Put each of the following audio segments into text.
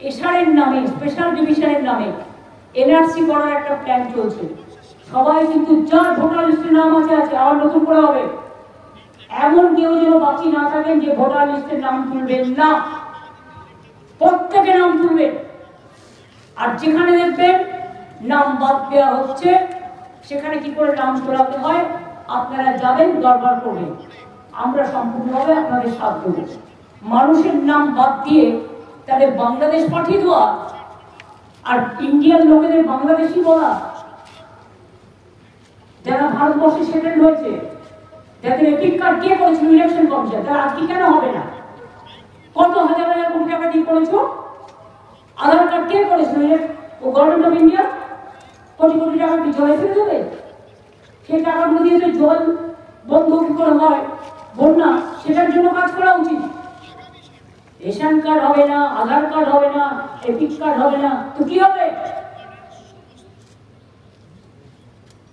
এসআরের নামে, স্পেশাল ডিভিশনের নামে এনআরসি করার একটা প্ল্যান চলছে। সবাই কিন্তু যার ভোটার লিস্টের নাম আছে আবার নতুন করে হবে, এমন কেউ যেন বাকি না থাকেন যে ভোটার লিস্টের নাম তুলবেন না, প্রত্যেকের নাম তুলবেন। আর যেখানে দেখবেন নাম বাদ দেওয়া হচ্ছে সেখানে কি করে নাম তোলাতে হয় আপনারা যাবেন, দরবার করবেন, আমরা সম্পূর্ণভাবে আপনাদের সাথ দেব। মানুষের নাম বাদ দিয়ে তাদের বাংলাদেশ পাঠিয়ে দেওয়া আর ইন্ডিয়ান লোকেদের বাংলাদেশি বলা, যারা ভারতবর্ষে সেটেল হয়েছে, যাদের এপিক কার্ড কে করেছিল ইলেকশন কমিশন, তারা আজকে কেন হবে না? কত হাজার হাজার কোটি টাকা দিয়ে করেছো? আধার কার্ড কে করেছিল? ও government of India crore crore টাকা কি জলে ফেলে দেবে? সেই টাকাগুলো দিয়ে যে জল বন্ধ কি করে হয়, বন্যা, সেটার জন্য কাজ করা উচিত। রেশন কার্ড হবে না, আধার কার্ড হবে না, এপিক কার্ড হবে না, তো কি হবে?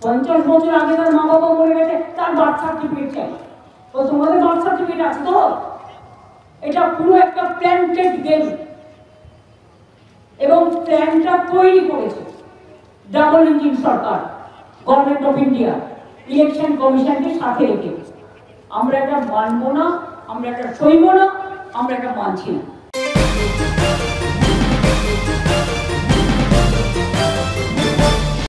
50 বছর আগে তার মা বাবা মরে গেছে, তার বার্থ সার্টিফিকেট চাই। ও তোমাদের বার্থ সার্টিফিকেট আছে তো? এটা পুরো একটা প্ল্যান্টেড গেম, এবং প্ল্যানটা তৈরি করেছে double engine Sarkar, government of India, election কমিশনকে সাথে রেখে। আমরা এটা মানব না, আমরা এটা সইব না, আমরা এটা মানছি না।